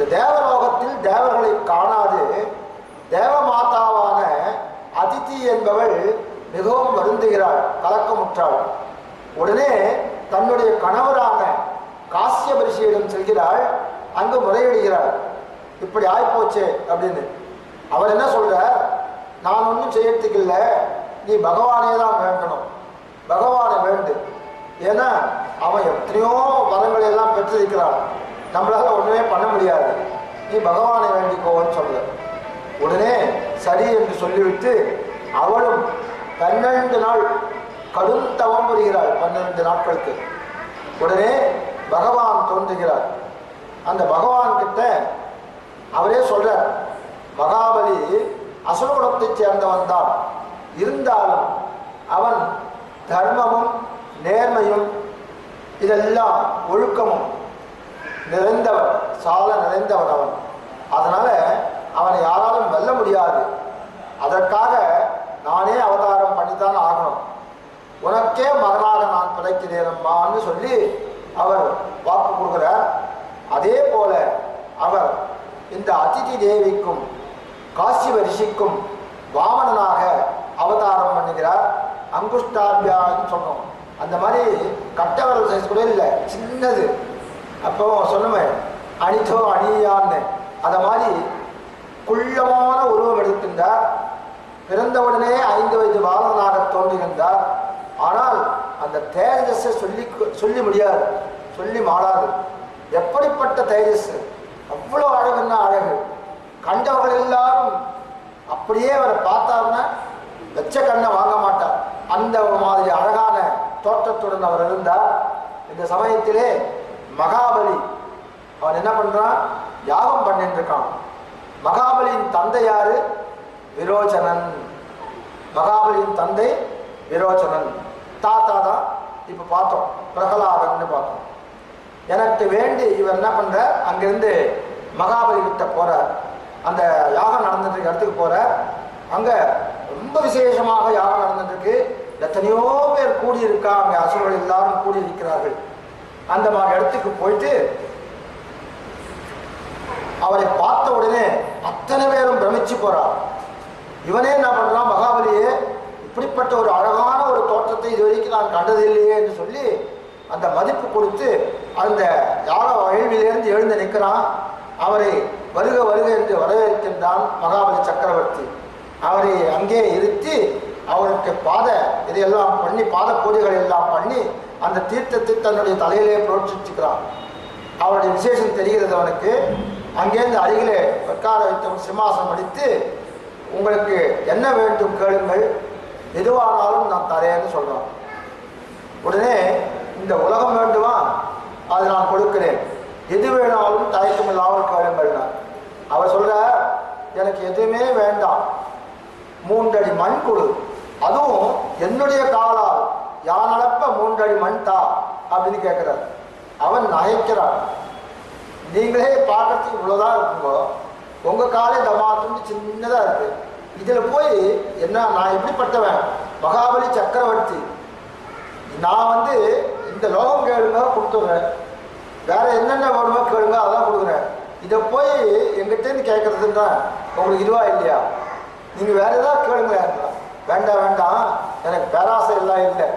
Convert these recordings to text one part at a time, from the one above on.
இந்த தேவலோகத்தில் தேவர்களை காணாது தேவமாதாவான அதிதி என்பவள் மிகவும் வருந்துகிறாள், கலக்கமுற்றாள். உடனே தன்னுடைய கணவரான காசியப ரிஷியிடம் செல்கிறாள். அங்கு முறையிடுகிறாள், இப்படி ஆய்போச்சே அப்படின்னு. அவர் என்ன சொல்ற, நான் ஒன்றும் செய்யறதுக்கு இல்லை, நீ பகவானே தான் வேண்டணும், பகவானை வேண்டு. ஏன்னா அவன் எத்தனையோ வரங்களை எல்லாம் பெற்றிருக்கிறான், நம்மளால ஒன்றுமே பண்ண முடியாது, நீ பகவானை வேண்டிக்கோன்னு சொல்ல. உடனே சரி என்று சொல்லிவிட்டு அவளும் 12 நாள் கடும் தவம் புரிகிறாள். 12 நாட்களுக்கு. உடனே பகவான் தோன்றுகிறார். அந்த பகவான் கிட்ட அவரே சொல்றார், மகாபலி அசுரகுலத்தைச் சேர்ந்தவன் தான், இருந்தாலும் அவன் தர்மமும் நேர்மையும் இதெல்லாம் ஒழுக்கமும் நிறைந்தவன், சால நிறைந்தவன் அவன். அதனால அவனை யாராலும் வெல்ல முடியாது. அதற்காக நானே அவதாரம் பண்ணித்தான் ஆகணும், உனக்கே மகனாக நான் பிழைக்கிறேனம்மான்னு சொல்லி அவர் வாக்கு கொடுக்கிறார். அதே போல அவர் இந்த அதிதி தேவிக்கும் காசியப ரிஷிக்கும் வாமனனாக அவதாரம் பண்ணுகிறார். அங்குஷ்டாபியான்னு சொன்னோம், அந்த மாதிரி கட்டவரல் சைஸ் கூட இல்லை, சின்னது. அப்போ சொன்னமே அணிதோ அணியான்னு, அதை மாதிரி குள்ளமான உருவம் எடுத்திருந்தார். பிறந்தவுடனே 5 வயது பாலனாக தோன்றுகின்றார். ஆனால் அந்த தேஜஸை சொல்லி முடியாது, சொல்லி மாறாது. எப்படிப்பட்ட தேஜஸ், அவ்வளோ அழகுன்னா அழகு. கண்டவர்கள் எல்லாரும் அப்படியே அவரை பார்த்தாருன்னா வெச்ச கண்ணை வாங்க மாட்டார், அந்த மாதிரி அழகான தோற்றத்துடன் அவர் இருந்தார். இந்த சமயத்திலே மகாபலி அவன் என்ன பண்றான், யாகம் பண்ணிட்டு இருக்கான். மகாபலியின் தந்தை யாரு, விரோச்சனன். மகாபலியின் தந்தை விரோச்சனன். தாத்தா தான் இப்ப பார்த்தோம், பிரகலாதன்னு பார்த்தோம். எனக்கு வேண்டி இவர் என்ன பண்ற, அங்கிருந்து மகாபலி கிட்ட போற, அந்த யாகம் நடந்துட்டு இருக்க இடத்துக்கு போற. அங்க ரொம்ப விசேஷமாக யாகம் நடந்துட்டு இருக்கு, எத்தனையோ பேர் கூடி இருக்கா, அங்க அசுரர்கள் எல்லாரும் கூடி இருக்கிறார்கள். அந்த மாதிரி இடத்துக்கு போயிட்டு அவரை பார்த்த உடனே அத்தனை பேரும் பிரமிச்சு போறார். இவனே என்ன பண்றான், மகாபலியே இப்படிப்பட்ட ஒரு அழகான ஒரு தோற்றத்தை இதுவரைக்கும் நான் கண்டதில்லையே என்று சொல்லி அந்த மதிப்பு கொடுத்து அந்த யாக வயல்விலிருந்து எழுந்து நிற்கிறான். அவரை வருக வருக என்று வரவேற்கின்றான் மகாபலி சக்கரவர்த்தி. அவரை அங்கே இருத்தி அவருக்கு இதையெல்லாம் பண்ணி, பாத பூஜைகள் எல்லாம் பண்ணி அந்த தீர்த்தத்தை தன்னுடைய தலையிலே புரோட்சிச்சுக்கிறான். அவருடைய விசேஷம் தெரிகிறது அவனுக்கு. அங்கேருந்து அருகிலே உட்கார வைத்த சிம்மாசனம் அடித்து, உங்களுக்கு என்ன வேண்டும் கேளுங்கள், எதுவானாலும் நான் தரேன்னு சொல்றான். உடனே இந்த உலகம் வேண்டுமா, அதை நான் கொடுக்கிறேன், எது வேணாலும் தயக்கம் இல்லாமல் கேளுங்கள். அவர் சொல்ற, எனக்கு எதுவுமே வேண்டாம், 3 அடி மண் கொடு, அதுவும் என்னுடைய காலால் யான் அளப்ப 3 அடி மண் தா அப்படின்னு கேட்கிறார். அவன் நகைக்கிறான். நீங்களே பார்க்கறதுக்கு இவ்வளவுதான் இருக்குங்கோ, உங்க காலே தமாத்துண்டு சின்னதா இருக்கு, இதுல போய் என்ன, நான் எப்படிப்பட்டவன், மகாபலி சக்கரவர்த்தி, நான் இந்த லோகம் கேளுங்க கொடுத்துடுறேன், வேற என்னென்ன வேணுமோ கேளுங்க அதான் கொடுக்குறேன், இதை போய் எங்கிட்டேருந்து கேட்கறதுன்றா உங்களுக்கு இதுவா இல்லையா, நீங்க வேற ஏதாவது கேளுங்க. வேண்டாம் வேண்டாம், எனக்கு பேராசை எல்லாம் இல்லை,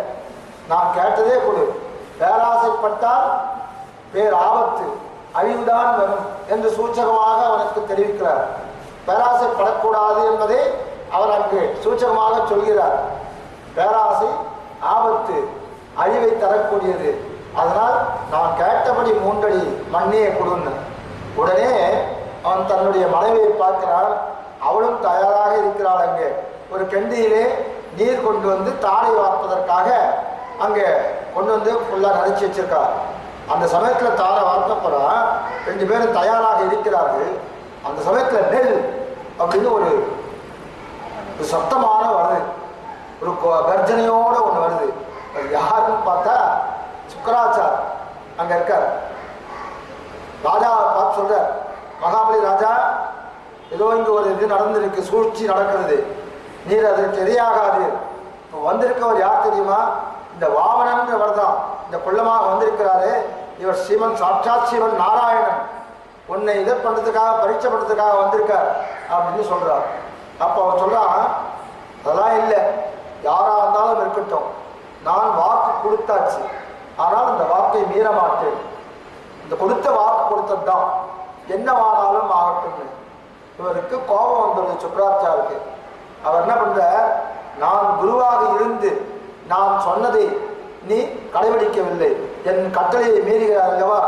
நான் கேட்டதே கொடு, பேராசைப்பட்டால் பேர் ஆபத்து, அழிவுதான் வரும் என்று சூச்சகமாக அவனுக்கு தெரிவிக்கிறார். பேராசைப்படக்கூடாது என்பதை அவர் அங்கு சூச்சகமாக சொல்கிறார். பேராசை ஆபத்து, அழிவை தரக்கூடியது, அதனால் நான் கேட்டபடி 3 அடி மண்ணே கொடுன்னு. உடனே அவன் தன்னுடைய மனைவியை பார்க்கிறான். அவளும் தயாராக இருக்கிறாள். அங்கே ஒரு கெண்டியிலே நீர் கொண்டு வந்து தாடை வார்ப்பதற்காக அங்கே கொண்டு வந்து ஃபுல்லாக நினைச்சு வச்சிருக்கார். அந்த சமயத்தில் தாரை வார்த்தப்பறம் 2 பேரும் தயாராக இருக்கிறார்கள். அந்த சமயத்தில் நெல் அப்படின்னு ஒரு சத்தமான வருது, ஒரு கர்ஜனையோட ஒன்று வருது. அது யாருன்னு பார்த்தா சுக்கராச்சார் அங்க இருக்கார். ராஜாவை பார்த்து சொல்றார், மகாபலி ராஜா, ஏதோ இங்க ஒரு இது நடந்திருக்கு, சூழ்ச்சி நடக்கிறது, நீர் அதற்கு எதிராகாது. வந்திருக்கவர் யார் தெரியுமா, இந்த வாமனன்றவர் தான் இந்த கொள்ளமாக வந்திருக்கிறாரு. இவர் ஸ்ரீமன் சாட்சாத் ஸ்ரீமன் நாராயணன், உன்னை இதை பண்ணுறதுக்காக பரீட்சை பண்ணுறதுக்காக வந்திருக்கார் அப்படின்னு சொல்கிறார். அப்போ அவன் சொல்கிறான், அதெல்லாம் இல்லை, யாராக இருந்தாலும் இருக்கட்டும், நான் வாக்கு கொடுத்தாச்சு, ஆனால் அந்த வாக்கை மீற மாட்டேன். இந்த கொடுத்த வாக்கு கொடுத்தது தான், என்னவானாலும் ஆகட்டும். இவருக்கு கோபம் வந்துள்ளது சுக்ராச்சாருக்கு. அவர் என்ன பண்ற, நான் குருவாக இருந்து நான் சொன்னதை நீ கடைபிடிக்கவில்லை, என் கட்டளையை மீறுகிறார் அல்லவா,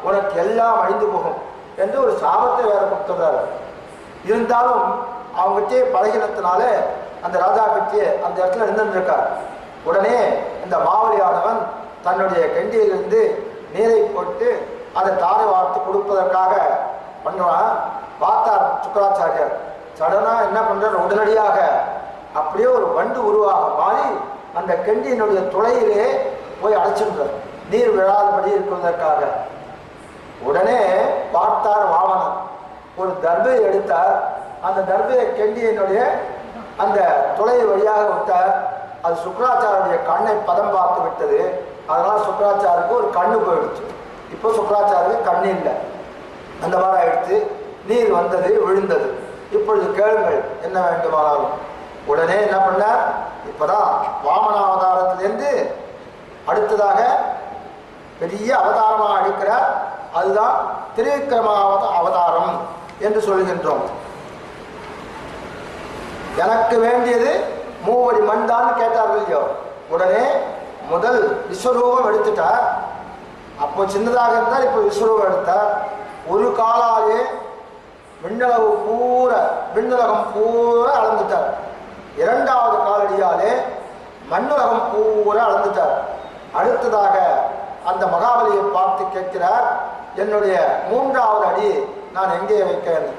உனக்கு எல்லாம் அழிந்து போகும் என்று ஒரு சாபத்தை வேற கொடுத்துறாரு. இருந்தாலும் அவங்ககிட்டே பழகினத்தினால அந்த ராஜா கிட்டே அந்த இடத்துல நின்றுருக்கார். உடனே இந்த மாவலியானவன் தன்னுடைய கெண்டியிலிருந்து நீரை போட்டு அதை தாரை வார்த்து கொடுப்பதற்காக பண்ணுவான். பார்த்தார் சுக்கராச்சாரியர். சடனா என்ன பண்றார், உடனடியாக அப்படியே ஒரு வண்டு உருவாக மாறி அந்த கெண்டியினுடைய துளையிலே போய் அடைச்சிருந்தார், நீர் விழாதபடி இருப்பதற்காக. உடனே பார்த்தார் வாமனன், ஒரு தர்பையை எடுத்தார். அந்த தர்பையை கெண்டியினுடைய அந்த துளை வழியாக விட்டார். அது சுக்கராச்சாரிய கண்ணை பதம் பார்த்து விட்டது. அதனால் சுக்கராச்சாருக்கு ஒரு கண்ணு போயிடுச்சு. இப்போ சுக்கராச்சாருக்கு கண்ணு இல்லை, அந்த மாதிரி எடுத்து நீர் வந்தது, விழுந்தது. இப்பொழுது கேளுங்கள் என்ன வேண்டுமானாலும். உடனே என்ன பண்ணார், இப்போதான் வாமன அவதாரத்திலேருந்து அடுத்ததாக பெரிய அவதாரமாக அடிக்கிறார். அதுதான் திரிவிக்ரம அவதாரம் என்று சொல்கின்றோம். எனக்கு வேண்டியது 3 அடி மண் தான் கேட்டார்கள் இல்லையோ, உடனே முதல் விஸ்வரூபம் எடுத்துட்டார். அப்போ சின்னதாக இருந்தால் இப்போ விஸ்வரூபம் எடுத்தார். ஒரு காலாலே விண்ணுலகம் பூரா அளந்துட்டார். 2வது காலடியாலே மண்ணுலகம் பூரா அளந்துட்டார். அடுத்ததாக அந்த மகாபலியை பார்த்து கேட்கிறார், என்னுடைய 3வது அடி நான் எங்கே வைக்கிறேன்.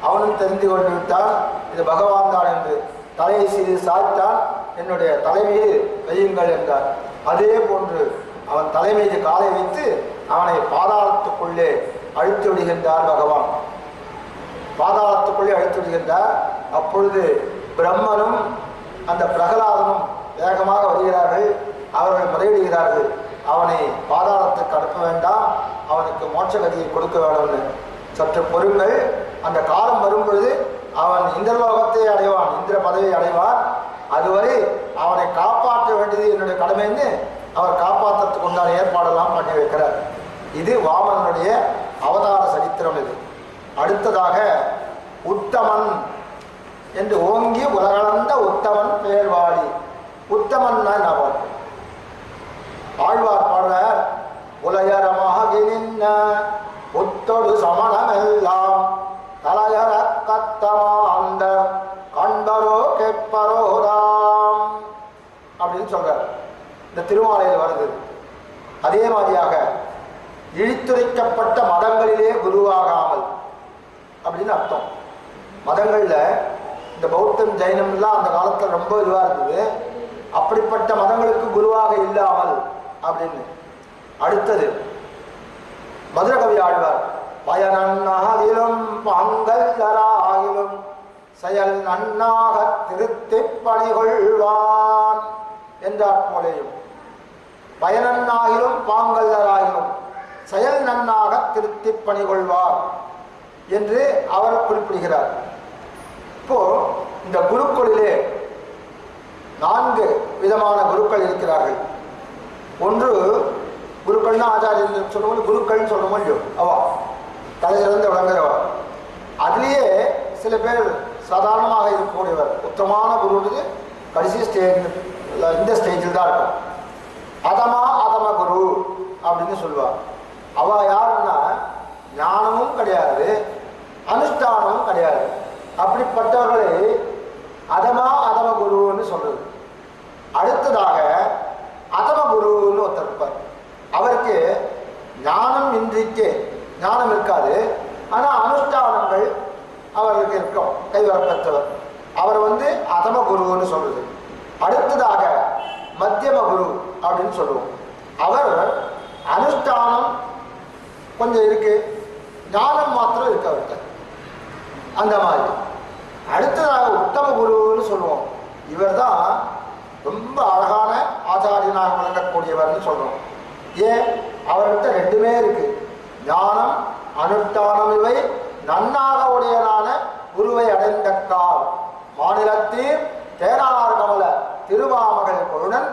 அவனும் தெரிந்து கொண்டு விட்டான், இது பகவான் தான் என்று. தலையை சிறிது சாய்த்தான், என்னுடைய தலைமீது வையுங்கள் என்றார். அதே போன்று அவன் தலைமீது காலை வைத்து அவனை பாதாளத்துக்குள்ளே அழுத்தி விடுகின்றார் பகவான். பாதாளத்துக்குள்ளே அழுத்தி விடுகின்றார். அப்பொழுது பிரம்மனும் அந்த பிரகலாதனும் வேகமாக வருகிறார்கள். அவர்கள் முறையிடுகிறார்கள், அவனை பாதாளத்துக்கு அனுப்ப வேண்டாம், அவனுக்கு மோட்சகதியை கொடுக்க வேண்டும். சற்று பொறுங்கள், அந்த காலம் வரும் பொழுது அவன் இந்திரலோகத்தை அடைவான், இந்திர பதவியை அடைவான். அதுவரை அவனை காப்பாற்ற வேண்டியது என்னுடைய கடமைன்னு அவர் காப்பாற்றுறதுக்கு உண்டான ஏற்பாடெல்லாம் பண்ணி வைக்கிறார். இது வாமனனுடைய அவதார சரித்திரம். இது அடுத்ததாக உத்தமன் என்று ஓங்கி உலகளந்த உத்தமன் பேர்வாடி. உத்தமன் என்ன பார்ப்போம். ஆழ்வார் பாடுறார், உலயரமாகி நின்ன உத்தொடு சமணமெல்லாம் தலையர கத்தமாந்த கண்பரோ கெப்பரோதாம் அப்படின்னு சொல்றார். இந்த திருமாலையில் வருது. அதே மாதிரியாக இழித்துரைக்கப்பட்ட மதங்களிலே குருவாகாமல் அப்படின்னு அர்த்தம். மதங்கள்ல இந்த பௌத்தம் ஜெயினம்லாம் அந்த காலத்தில் ரொம்ப இதுவாக இருந்தது. அப்படிப்பட்ட மதங்களுக்கு குருவாக இல்லாமல் அப்படின்னு. அடுத்தது மதுரகவி ஆழ்வார், பயனன்னாகிலும் பாங்கல்லராகிலும் செயல் நன்னாக திருத்தி பணிகொள்வான் என்றார் போலேயும், பயனன்னாகிலும் பாங்கல்லராகிலும் செயல் நன்னாக திருத்தி பணிகொள்வார் என்று அவர் குறிப்பிடுகிறார். இப்போ இந்த குருக்களிலே 4 விதமான குருக்கள் இருக்கிறார்கள். ஒன்று குருக்கள்னா ஆச்சாரியன் சொல்லும்போது குருக்கள்னு சொல்லணும் இல்லையோ, அவா தலையிலிருந்து விளங்குறவா. அதுலேயே சில பேர் சாதாரணமாக இருக்கக்கூடியவர். உத்தமான குருன்றது கடைசி ஸ்டேஜ், இந்த ஸ்டேஜில் தான் இருக்கும். அதம குரு அப்படின்னு சொல்லுவார். அவ யாருன்னா ஞானமும் கிடையாது, அனுஷ்டானமும் கிடையாது. அப்படிப்பட்டவர்களை அதம குருன்னு சொல்றது. அடுத்ததாக அதம குருன்னு ஒருத்தர் இருப்பார். அவருக்கு ஞானம் இன்றிக்கே ஞானம் இருக்காது, ஆனால் அனுஷ்டானங்கள் அவருக்கு இருக்கும், கைவரப்பெற்றவர். அவர் அதம குருன்னு சொல்றது. அடுத்ததாக மத்தியம குரு அப்படின்னு சொல்லுவோம். அவர் அனுஷ்டானம் கொஞ்சம் இருக்கு, ஞானம் மாத்திரம் இருக்கு அவர்கிட்ட, அந்த மாதிரி. அடுத்ததாக உத்தம குருன்னு சொல்லுவோம். இவர் தான் ரொம்ப அழகான ஆச்சாரியனாக விளங்கக்கூடியவர்னு சொல்றோம். ஏன், அவர்கிட்ட 2மே இருக்கு, ஞானம் அனுஷ்டானம் இவை நன்னாக உடையனான குருவை அடைந்த கால் மாநிலத்தீர் தேனார் கமல திருவாமகள் கொழுனன்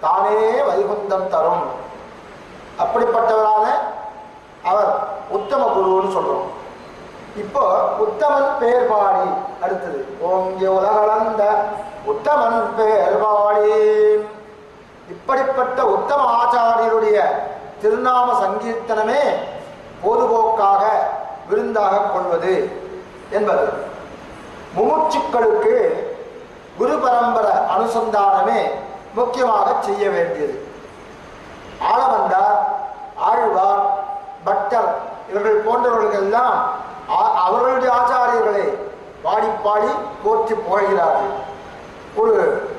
தானே வைகுந்தம் தரும். அப்படிப்பட்டவரான அவர் உத்தம குருன்னு சொல்றோம். இப்போ உத்தமன் பேர் பாடி அடுத்தது ஓங்கி உலகளந்த உத்தமன் பேர் பாடி. இப்படிப்பட்ட உத்தம ஆச்சாரியருடைய திருநாம சங்கீர்த்தனமே பொதுபோக்காக விருந்தாக கொள்வது என்பது. முமுட்சுக்களுக்கு குரு பரம்பரை அனுசந்தானமே முக்கியமாக செய்ய வேண்டியது. ஆளவந்தார், ஆழ்வார், பட்டர் இவர்கள் போன்றவர்களெல்லாம் அவர்களுடைய ஆச்சாரியர்களை பாடி பாடி போற்றி புகழ்கிறார்கள். ஒரு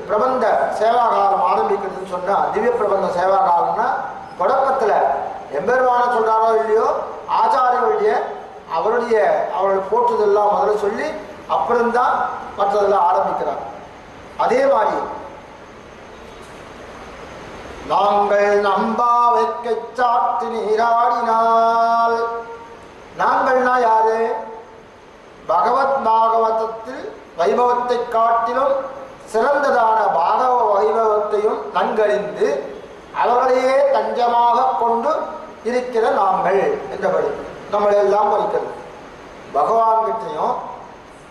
பிரபந்த சேவாகாலம் ஆரம்பிக்கிறதுன்னு சொன்னால், திவ்ய பிரபந்த சேவாகாலம்னா தொடக்கத்தில் எம்பெருமான சொல்கிறாரோ இல்லையோ ஆச்சாரியர்களுடைய அவருடைய போற்றுதெல்லாம் முதல்ல சொல்லி அப்புறம்தான் மற்றதெல்லாம் ஆரம்பிக்கிறார். அதே மாதிரி நாங்கள் நம்பா வைக்க சாத்து நீராடினால், நாங்கள்னா யாரு? பகவத் பாகவதத்தில் வைபவத்தை காட்டிலும் சிறந்ததான பாகவ வைபவத்தையும் நன்கறிந்து அவர்களையே தஞ்சமாக கொண்டு இருக்கிற நாங்கள் என்றபடி நம்மளெல்லாம் குறிக்கிறது. பகவான் கிட்டையும்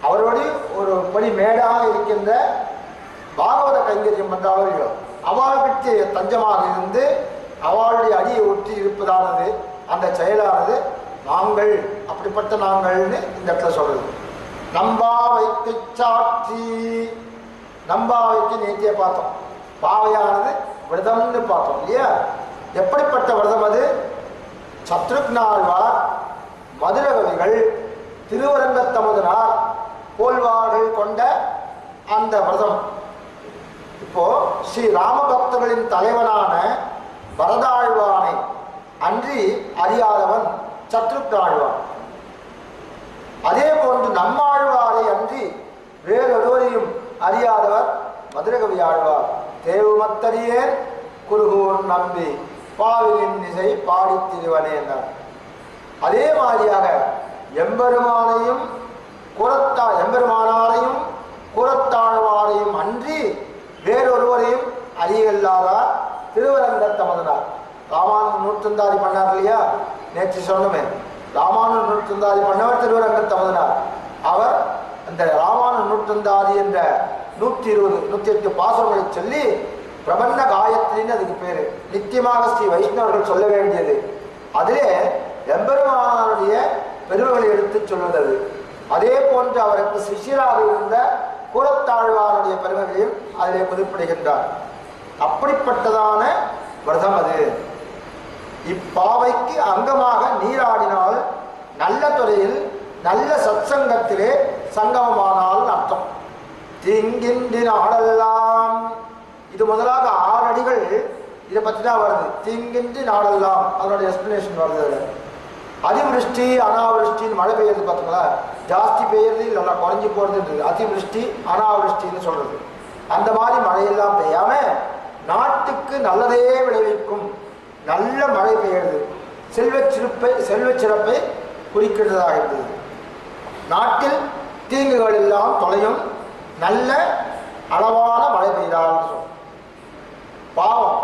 அவருடைய ஒரு படி மேடாக இருக்கின்ற பாகவத கைங்கரியம் பண்றாளோ அவளுக்கு தஞ்சமாக இருந்து அவளுடைய அடியை ஒட்டி இருப்பதானது அந்த செயலானது நாங்கள். அப்படிப்பட்ட நாங்கள்னு இந்த இடத்துல சொல்றது. நம்பாவைக்கு சாட்சி, நம்பாவைக்கு நேத்திய பார்த்தோம். பாவையானது விரதம்னு பார்த்தோம் இல்லையா? எப்படிப்பட்ட விரதம் அது? சத்ருக்னாழ்வார், மதுரகவிகள், திருவரங்கத்தமுதனார் போல்வார்கள் கொண்ட அந்த விரதம். இப்போ ஸ்ரீ ராமபக்தர்களின் தலைவனான பரதாழ்வானை அன்றி அறியாதவன் சத்ருக்னாழ்வான். அதே போன்று நம்மாழ்வாரை அன்றி வேறொருவரையும் அறியாதவர் மதுரகவி ஆழ்வார். தேவுமத்தறியேன் குருகூர் நம்பி பாவிலின் இசை பாடித் திருவனே என்றார். அதே மாதிரியாக எம்பெருமானாரையும் குரத்தாழ்வாரையும் அன்றி வேறொருவரையும் அறியல்லாதார் திருவரங்கத்தமுதனார். ராமானுஜ நூற்றந்தாதி பண்ணார் இல்லையா? நேற்று சொன்னமே, ராமானுஜ நூற்றந்தாதி பண்ணவர் திருவரங்கத்தமுதனார். அவர் அந்த ராமானுஜ நூற்றந்தாதி என்ற 120 108 பாசுரங்களை சொல்லி பிரபந்த காயத்ரின்னு அதுக்கு பேரு. நித்தியமாக ஸ்ரீ வைஷ்ணவர்கள் சொல்ல வேண்டியது. அதிலே எம்பெருமானாருடைய பெருமைகளை எடுத்து சொல்வது. அதே போன்று அவருக்கு சிஷ்யராக இருந்த கூரத்தாழ்வாருடைய பெருமைகளையும் அதிலே குறிப்பிடுகின்றார். அப்படிப்பட்டதான விரதம் அது. இப்பாவைக்கு அங்கமாக நீராடினால் நல்ல துறையில் நல்ல சத்சங்கத்திலே சங்கமமானால் அர்த்தம். தீங்கின்றி நாடெல்லாம், இது முதலாக 6 அடிகள் இதை பற்றி தான் வருது. தீங்கின்றி நாடெல்லாம் அதனுடைய எக்ஸ்பிளனேஷன் வருது. அதிவிருஷ்டி அனாவிருஷ்டின்னு மழை பெய்யறது பார்த்தீங்களா? ஜாஸ்தி பெய்யறது இல்லைன்னா குறைஞ்சி போகிறது. அதிவிருஷ்டி அனாவிருஷ்டின்னு சொல்றது. அந்த மாதிரி மழையெல்லாம் பெய்யாம நாட்டுக்கு நல்லதே விளைவிக்கும் நல்ல மழை பெய்யுறது செல்வ சிறப்பை குறிக்கிறதாக இருந்தது. நாட்டில் தீங்குகள் எல்லாம் தொலையும் நல்ல அளவான மழை பெய்தால் பாவம்